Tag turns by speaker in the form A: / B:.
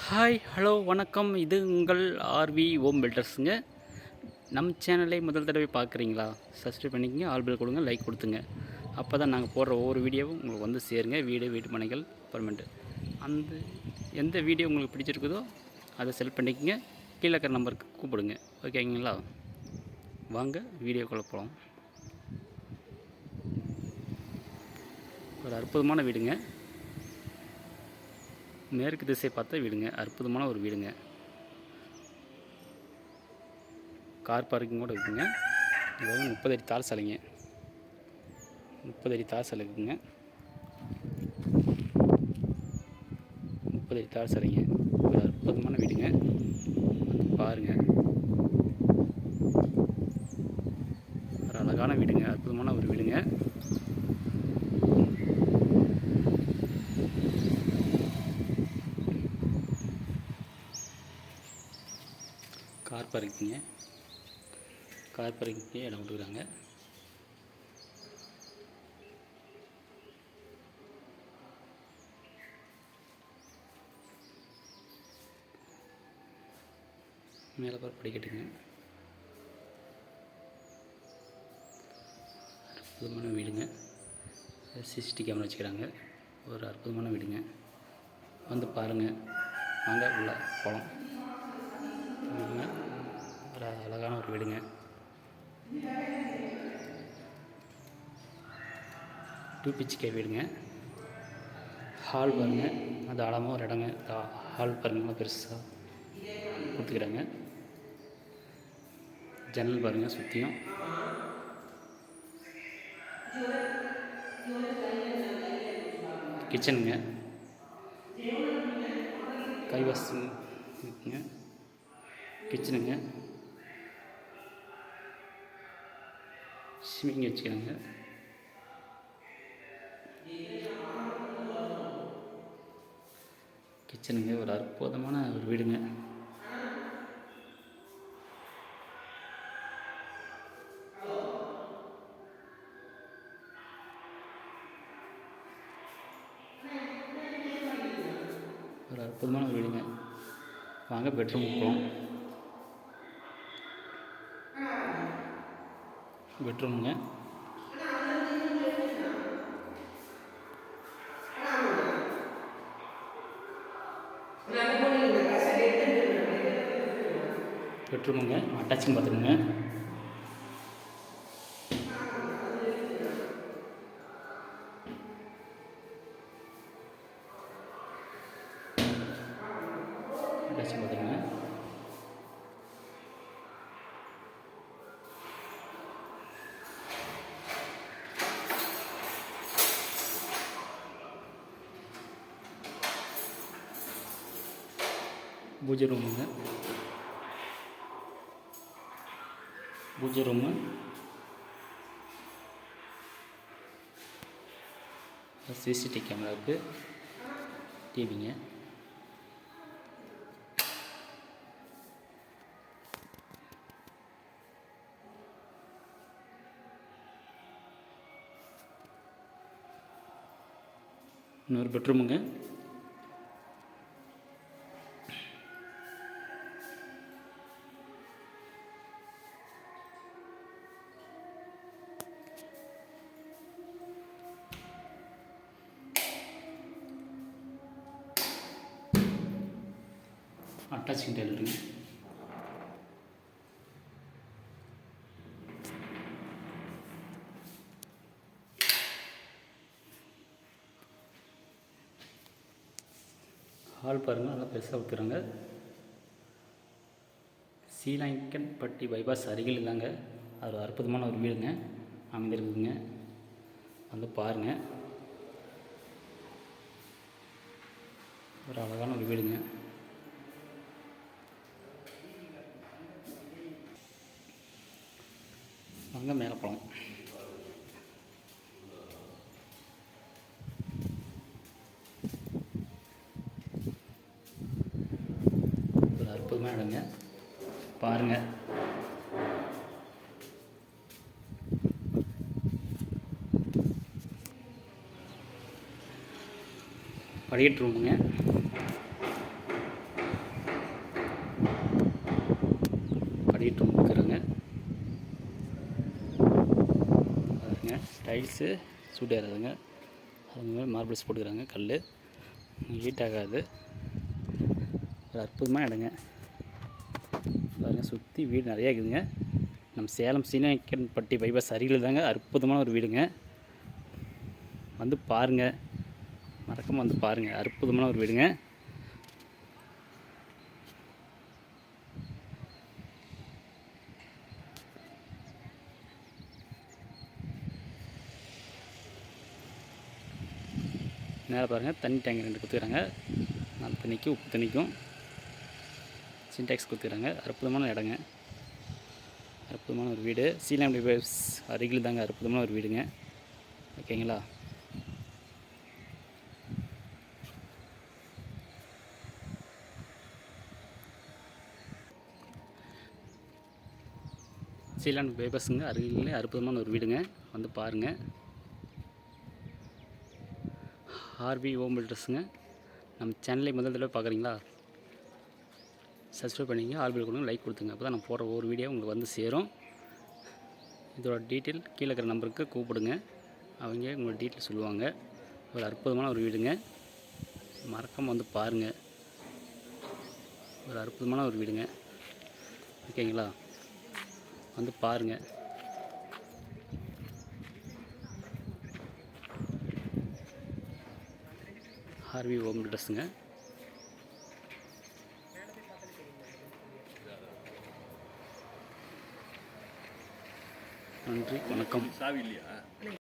A: Hi hello வணக்கம். இது உங்கள் ஆர்வி ஹோம் பில்டர்ஸுங்க. நம்ம சேனலை முதல் தடவை பார்க்குறீங்களா? சப்ஸ்கிரைப் பண்ணிக்கங்க, ஆல் பெல் கொடுங்க, லைக் கொடுத்துங்க. அப்போ தான் நாங்கள் போடுற ஒவ்வொரு வீடியோவும் உங்களுக்கு வந்து சேருங்க. வீட்டு மனைகள் அப்புறமேட்டு அந்த எந்த வீடியோ உங்களுக்கு பிடிச்சிருக்குதோ அதை செலக்ட் பண்ணிக்கங்க. கீழே இருக்கிற நம்பருக்கு கூப்பிடுங்க. ஓகேங்களா? வாங்க வீடியோக்குள்ளே போகலாம். ஒரு அற்புதமான வீடுங்க. மேற்கு திசை பார்த்த வீடுங்க. அற்புதமான ஒரு வீடுங்க. கார் பார்க்கிங் கூட இருக்குங்க. இது வந்து 30 அடி தார் சாலைங்க. 30 அடி தார் சாலை இருக்குங்க. 30 அடி தார் சாலைங்க. ஒரு அற்புதமான வீடுங்க. வந்து பாருங்க. ஒரு அழகான வீடுங்க. அற்புதமான ஒரு வீடுங்க. கார் பார்க்கிங்க. கார் பார்க்கிங்கே இடம் கொடுக்குறாங்க. மேலே பார் படிக்கட்டுங்க. அற்புதமான வீடுங்க. சிசிடி கேமரா வச்சுக்கிறாங்க. ஒரு அற்புதமான வீடுங்க. வந்து பாருங்கள். வாங்க உள்ள போகலாம். ஒரு அழகான ஒரு வீடுங்க. டூ பிஹெச்கே வீடுங்க. ஹால் பாருங்கள். அது ஆழமாக ஒரு இடங்க. ஹால் பாருங்கள், பெருசாக கொடுத்துக்கிறாங்க. ஜன்னல் பாருங்கள் சுற்றியும். கிச்சனுங்க. கைவாஷ் இருக்குங்க. கிச்சனுங்க. ஸ்விம்மிங் வச்சுக்கிறாங்க. கிச்சனுங்க. ஒரு அற்புதமான ஒரு வீடுங்க. ஒரு அற்புதமான ஒரு வீடுங்க. வாங்க பெட்ரூம் போகலாம். பெட்ரூமுங்க. பெட்ரூமுங்க. அட்டாச்சிங் பார்த்துக்குங்க. அட்டாச்சிங் பார்த்துக்குங்க. பூஜை ரூமுங்க. பூஜை ரூமு. சிசிடிவி கேமரா இருக்குது. டிவிங்க. இன்னொரு பெட்ரூமுங்க. அட்டாச்சிங் டைலருங்க. ஹால் பாருங்கள், நல்லா பெருசாக கொடுத்துறாங்க. சீலாங்கன்பட்டி பைபாஸ் அருகில் தாங்க. அது ஒரு அற்புதமான ஒரு வீடுங்க அமைந்திருக்குதுங்க. வந்து பாருங்கள். ஒரு அழகான ஒரு வீடுங்க. வாங்க மேலே போகலாம். ஒரு அற்புதமாக இடங்க. பாருங்கள். படிக்கட்டு ரூமுங்க. ஹீட்ரு கொடுக்குறாங்க. பாருங்க டைல்ஸு சூட் ஏறாதுங்க. அது மாதிரி மார்பிள்ஸ் போட்டுக்கிறாங்க. கல் ஹீட் ஆகாது. ஒரு அற்புதமான இடங்க. பாருங்கள் சுற்றி வீடு நிறையா இருக்குதுங்க. நம்ம சேலம் சீனக்கன்பட்டி பைபாஸ் அருகில் தாங்க அற்புதமான ஒரு வீடுங்க. வந்து பாருங்கள், மறக்காமல் வந்து பாருங்கள். அற்புதமான ஒரு வீடுங்க. மேலே பாருங்கள் தண்ணி டேங்க் 2 கொடுத்துக்கிறாங்க. நல்ல தண்ணிக்கும் உப்பு தண்ணிக்கும் சின்டெக்ஸ் கொடுத்துக்கிறாங்க. அற்புதமான இடங்க. அற்புதமான ஒரு வீடு. சீலம் பைபாஸ் அருகில் தாங்க அற்புதமான ஒரு வீடுங்க. ஓகேங்களா? சீலம் பைபாஸுங்க அருகிலே அற்புதமான ஒரு வீடுங்க. வந்து பாருங்கள். ஆர்வி ஹோம் பில்டர்ஸுங்க. நம்ம சேனலை முதல் தடவை பார்க்குறீங்களா? சப்ஸ்கிரைப் பண்ணிங்க, ஆல் பெல் கொடுங்க, லைக் கொடுத்துங்க. அப்போ தான் நான் போடுற ஒவ்வொரு வீடியோ உங்களுக்கு வந்து சேரும். இதோட டீட்டெயில் கீழே இருக்கிற நம்பருக்கு கூப்பிடுங்க. அவங்க உங்களோட டீட்டெயில் சொல்லுவாங்க. ஒரு அற்புதமான ஒரு வீடுங்க. மறக்காமல் வந்து பாருங்கள். ஒரு அற்புதமான ஒரு வீடுங்க. ஓகேங்களா? வந்து பாருங்கள். ஆர்வி ஹோம் பில்டர்ஸுங்க. நன்றி, வணக்கம்.
B: சாவி இல்லையா?